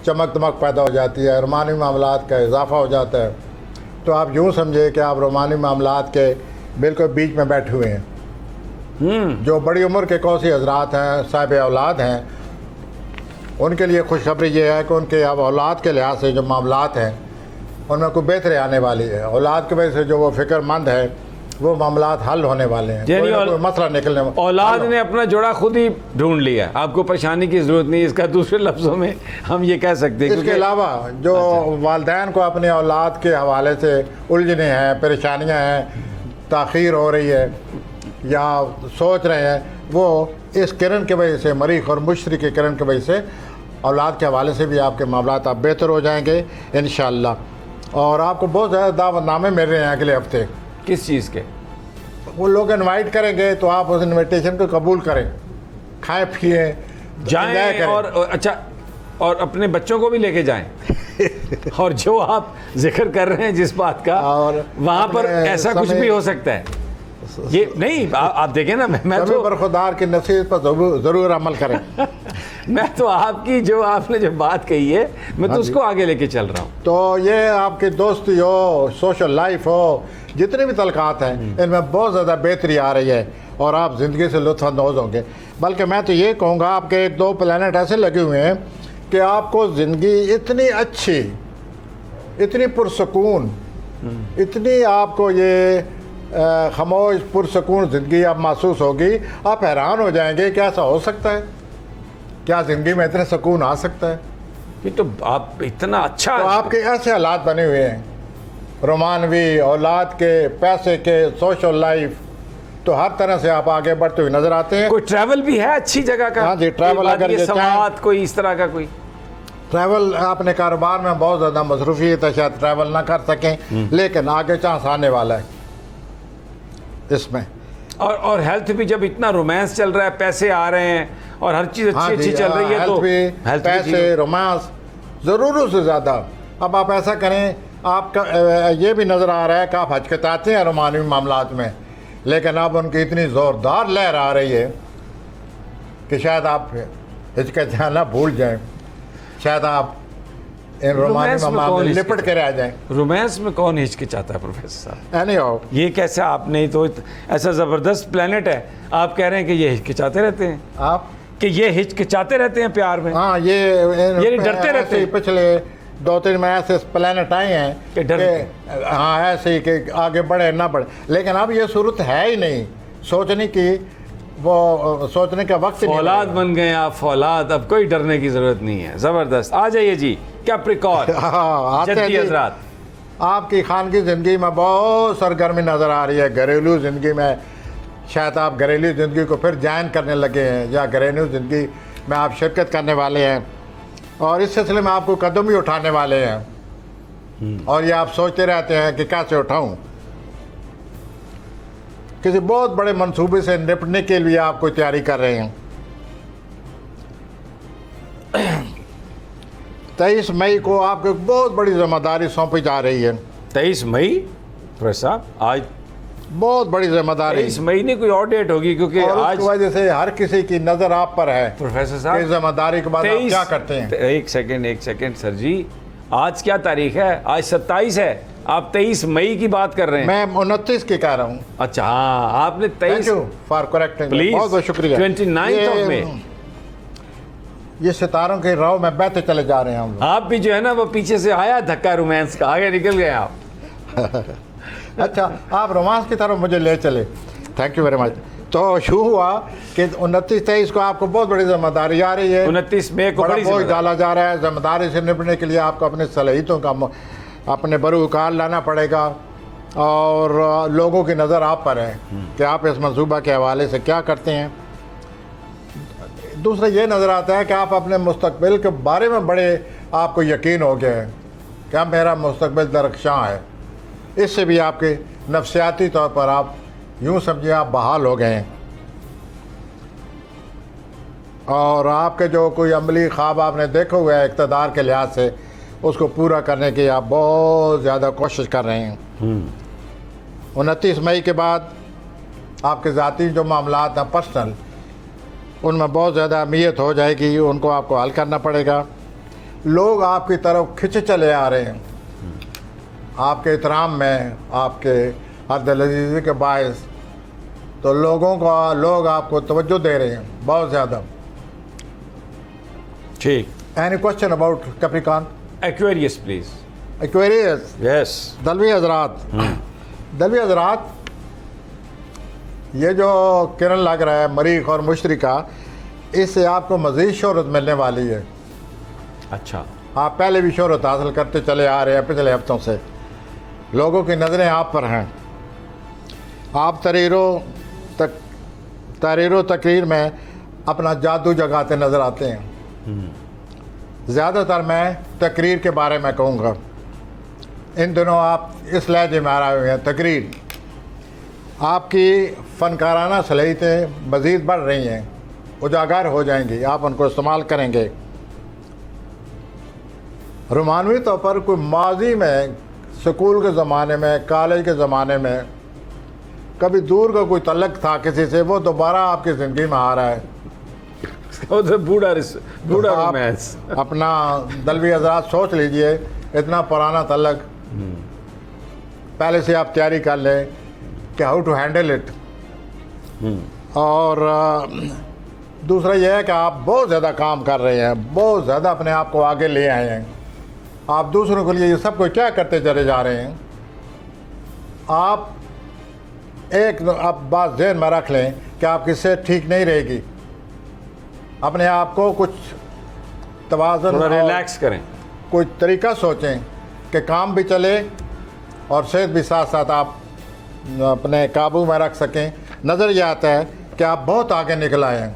चमक दमक पैदा हो जाती है, रोमानी मामलात का इजाफा हो जाता है। तो आप यूँ समझे कि आप रोमानी मामलात के बिल्कुल बीच में बैठे हुए हैं। जो बड़ी उम्र के कौसी हजरात हैं, साहिब औलाद हैं, उनके लिए खुशखबरी ये है कि उनके अब औलाद के लिहाज से जो मामलात हैं उनमें कोई बेहतरी आने वाली है। औलाद की वजह से जो वो फ़िक्रमंद है वो मामलात हल होने वाले हैं, यानी कोई ना कोई मसला निकलने औलाद ने अपना जोड़ा खुद ही ढूंढ लिया, आपको परेशानी की ज़रूरत नहीं। इसका दूसरे लफ्ज़ों में हम ये कह सकते हैं। इसके अलावा जो वालिदैन को अपने औलाद के हवाले से उलझने हैं, परेशानियां हैं, ताख़ीर हो रही है या सोच रहे हैं, वो इस किरण की वजह से, मरीख और मुश्तरी के किरण की वजह से औलाद के हवाले से भी आपके मामलात आप बेहतर हो जाएंगे इंशाअल्लाह। और आपको बहुत ज़्यादा दावतनामे मिल रहे हैं अगले हफ्ते। किस चीज़ के? वो लोग इनवाइट करेंगे तो आप उस इनविटेशन को कबूल करें, खाएं पिए जाएं और अच्छा, और अपने बच्चों को भी लेके जाएं। और जो आप जिक्र कर रहे हैं जिस बात का, और वहाँ पर ऐसा कुछ भी हो सकता है। ये नहीं, आप देखें ना, मैं तो बरखुदार की नसीहत पर ज़रूर अमल करें। मैं तो आपकी जो आपने जो बात कही है, मैं तो उसको आगे लेके चल रहा हूँ। तो ये आपकी दोस्ती हो, सोशल लाइफ हो, जितने भी तलकात हैं, इनमें बहुत ज़्यादा बेहतरी आ रही है और आप ज़िंदगी से लुत्फ़अंदोज़ होंगे। बल्कि मैं तो ये कहूँगा, आपके 1-2 प्लैनेट ऐसे लगे हुए हैं कि आपको ज़िंदगी इतनी अच्छी, इतनी पुरसकून, इतनी आपको ये खामोश पुरसकून ज़िंदगी आप महसूस होगी, आप हैरान हो जाएंगे कि ऐसा हो सकता है, क्या ज़िंदगी में इतने सुकून आ सकता है। ये तो आप इतना अच्छा, तो आपके ऐसे हालात बने हुए हैं, रोमानवी, औलाद के, पैसे के, सोशल लाइफ, तो हर तरह से आप आगे बढ़ते हुए नज़र आते हैं। कोई ट्रैवल भी है अच्छी जगह का? हाँ जी, ट्रैवल अगर ये समात कोई इस तरह का कोई ट्रैवल, अपने कारोबार में बहुत ज़्यादा मसरूफियत है, शायद ट्रैवल ना कर सकें, लेकिन आगे चांस आने वाला है इसमें। और हेल्थ भी, जब इतना रोमांस चल रहा है, पैसे आ रहे हैं और हर चीज़ अच्छी चल रही है, तो हेल्थ, पैसे, रोमांस, ज़रूरत से ज़्यादा। अब आप ऐसा करें, आपका ये भी नज़र आ रहा है कि आप हचकिचाते हैं रोमानवी मामलात में, लेकिन अब उनकी इतनी ज़ोरदार लहर आ रही है कि शायद आप हिचकिचाना भूल जाएं, शायद आप इन रोमानी मामलों में लिपट कर आ जाएं। रोमांस में कौन हिचकिचाता है प्रोफेसर साहब? एनीहाउ, ये कैसे, आपने तो ऐसा ज़बरदस्त प्लेनेट है, आप कह रहे हैं कि ये हिचकिचाते रहते हैं, आप कि ये हिचकिचाते रहते हैं प्यार में? हाँ, ये डरते रहते हैं। पिछले 2-3 में ऐसे प्लैनेट आए हैं कि हाँ, ऐसे ही कि आगे बढ़े ना बढ़े, लेकिन अब ये सूरत है ही नहीं सोचने की, वो सोचने का वक्त नहीं। फौलाद बन गए आप, फौलाद, अब कोई डरने की ज़रूरत नहीं है। ज़बरदस्त। आ जाइए जी, कैप्रिकॉर्न। हाँ, आते हैं जी। हज़रात, आपकी खानगी ज़िंदगी में बहुत सरगर्मी नज़र आ रही है, घरेलू ज़िंदगी में। शायद आप घरेलू ज़िंदगी को फिर ज्वाइन करने लगे हैं, या घरेलू ज़िंदगी में आप शिरकत करने वाले हैं, और इस सिलसिले में आपको कदम ही उठाने वाले हैं, और ये आप सोचते रहते हैं कि कैसे उठाऊं। किसी बहुत बड़े मंसूबे से निपटने के लिए आप कोई तैयारी कर रहे हैं। 23 मई को आपको एक बहुत बड़ी जिम्मेदारी सौंपी जा रही है। 23 मई प्रोफेसर साहब, आज बहुत बड़ी जिम्मेदारी। 23 मई नहीं, कोई और डेट होगी, क्योंकि और आज उसकी वजह से हर किसी की नज़र आप पर है। प्रोफेसर साहब, इस जिम्मेदारी के बाद आप क्या करते हैं? एक सेकंड सर जी, आज क्या तारीख है? आज 27 है, आप 23 मई की बात कर रहे हैं। मैं 29 की कह रहा हूँ। अच्छा, हाँ, आपने 23 फॉर करेक्टिंग, प्लीज, बहुत बहुत शुक्रिया। 29 ऑफ मई। ये सितारों के राव में बहते चले जा रहे हैं हम लोग। आप भी जो है ना, वो पीछे से आया धक्का रोमांस का, आगे निकल गए आप। अच्छा, आप रोमांस की तरफ मुझे ले चले, थैंक यू वेरी मच। तो शुरू हुआ कि 29-23 को आपको बहुत बड़ी जिम्मेदारी आ रही है। 29 मई को बड़ा बड़ी बोझ डाला जा रहा है। जिम्मेदारी से निपटने के लिए आपको अपनी सलाहियतों का अपने बरूकार लाना पड़ेगा, और लोगों की नज़र आप पर है कि आप इस मंसूबा के हवाले से क्या करते हैं। दूसरा ये नज़र आता है कि आप अपने मुस्तकबिल के बारे में बड़े आपको यकीन हो गया है कि अब मेरा मुस्तकबिल दरख्शां है। इससे भी आपके नफ्सियाती तौर पर आप यूँ समझिए आप बहाल हो गए हैं, और आपके जो कोई अमली ख्वाब आपने देखा हुआ है इक़्तिदार के लिहाज से, उसको पूरा करने की आप बहुत ज़्यादा कोशिश कर रहे हैं। 29 मई के बाद आपके ज़ाती जो मामलात हैं पर्सनल, उनमें बहुत ज़्यादा अहमियत हो जाएगी, उनको आपको हल करना पड़ेगा। लोग आपकी तरफ खिंचे चले आ रहे हैं, आपके एहतराम में, आपके हरदलजीज़ी के बायस, तो लोग आपको तवज्जो दे रहे हैं बहुत ज़्यादा। ठीक। Any question about Capricorn? Aquarius please. Aquarius, yes. Dalvi हजरात, दलवी हजरात, ये जो किरण लग रहा है मरीख और मुश्तरी का, इससे आपको मज़ीद शोहरत मिलने वाली है। अच्छा, आप पहले भी शोहरत हासिल करते चले आ रहे हैं पिछले हफ्तों से, लोगों की नज़रें आप पर हैं। आप तहरीरों तकरीर में अपना जादू जगाते नज़र आते हैं। ज़्यादातर मैं तकरीर के बारे में कहूँगा। इन दिनों आप इस लहजे में आ रहे हुए हैं तकरीर। आपकी फ़नकाराना सलाहियतें मज़ीद बढ़ रही हैं, उजागर हो जाएंगी, आप उनको इस्तेमाल करेंगे। रोमानवी तौर पर कोई माजी में स्कूल के ज़माने में, कॉलेज के ज़माने में कभी दूर का कोई तल्लक था किसी से, वो दोबारा आपकी ज़िंदगी में आ रहा है। बूढ़ा आप रोमांस। अपना दलवी हज़रात सोच लीजिए, इतना पुराना तल्लक, पहले से आप तैयारी कर लें कि हाउ टू हैंडल इट। और दूसरा यह है कि आप बहुत ज़्यादा काम कर रहे हैं, बहुत ज़्यादा अपने आप को आगे ले आए हैं। आप दूसरों के लिए ये सब कुछ क्या करते चले जा रहे हैं। आप बात ज़हन में रख लें कि आपकी सेहत ठीक नहीं रहेगी। अपने आप को कुछ तवाज़ुन और रिलैक्स करें, कोई तरीका सोचें कि काम भी चले और सेहत भी साथ साथ आप अपने काबू में रख सकें। नज़र ये आता है कि आप बहुत आगे निकल आए हैं,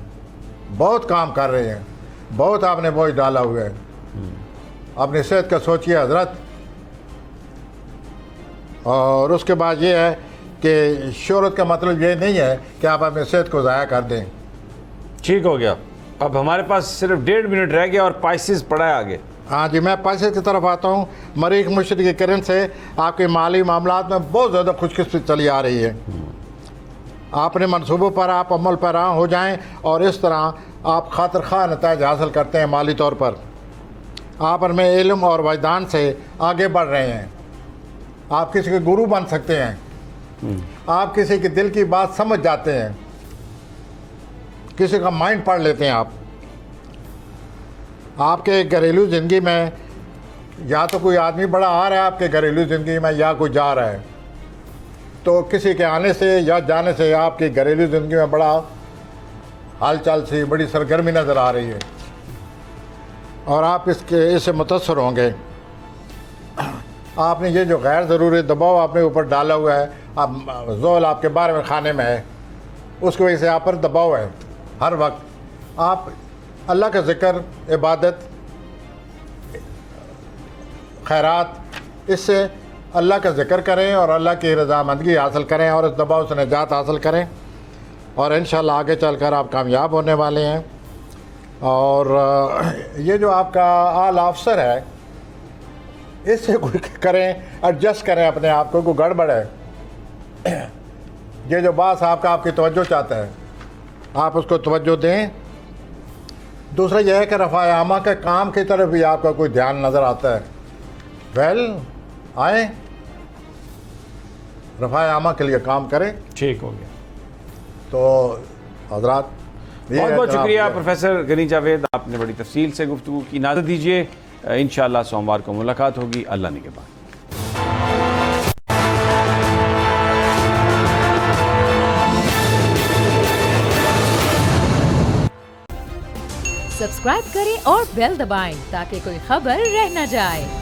बहुत काम कर रहे हैं, बहुत आपने बोझ डाला हुआ है। अपनी सेहत का सोचिए हजरत। और उसके बाद ये है कि शोहरत का मतलब ये नहीं है कि आप अपनी सेहत को ज़ाया कर दें। ठीक हो गया। अब हमारे पास सिर्फ 1.5 मिनट रह गया और पाइसेस पड़ा है आगे। हाँ जी, मैं पैसे की तरफ आता हूँ। मरीख मुश्तरी की किरण से आपके माली मामलात में बहुत ज़्यादा खुशकिस्मती चली आ रही है। आपने मनसूबों पर आप अमल पैरा हो जाएं और इस तरह आप खातिर खा नतीजे हासिल करते हैं। माली तौर पर आप अपने इल्म और वजदान से आगे बढ़ रहे हैं। आप किसी के गुरु बन सकते हैं। आप किसी के दिल की बात समझ जाते हैं, किसी का माइंड पढ़ लेते हैं। आपके घरेलू ज़िंदगी में या तो कोई आदमी बड़ा आ रहा है आपके घरेलू ज़िंदगी में, या कोई जा रहा है, तो किसी के आने से या जाने से आपकी घरेलू ज़िंदगी में बड़ा हालचाल सी, बड़ी सरगर्मी नज़र आ रही है और आप इससे मुतासर होंगे। आपने ये जो गैर ज़रूरी दबाव आपने ऊपर डाला हुआ है, आप ज़ोल आपके बारे में खाने में है, उसकी वजह से आप पर दबाव है हर वक्त। आप अल्लाह का ज़िक्र, इबादत, खैरात, इससे अल्लाह का ज़िक्र करें और अल्लाह की रज़ामंदगी हासिल करें और इस दबाव से निजात हासिल करें और इंशाअल्लाह आगे चलकर आप कामयाब होने वाले हैं। और ये जो आपका आल अफसर है, इससे कोई करें, एडजस्ट करें अपने आप को, कोई गड़बड़ है। ये जो बास आपकी तवज्जो चाहता है, आप उसको तवज्जो दें। दूसरा यह है कि रफ़ा आमा के काम की तरफ भी आपका कोई ध्यान नज़र आता है। आए रफ़ा आमा के लिए काम करें। ठीक हो गया। तो हजरात, बहुत बहुत शुक्रिया प्रोफेसर गनी जावेद, आपने बड़ी तफसील से गुफ्तगू की। इजाज़त दीजिए, इंशाअल्लाह सोमवार को मुलाकात होगी अल्लाह ने के बाद। सब्सक्राइब करें और बेल दबाएं ताकि कोई खबर रह न जाए।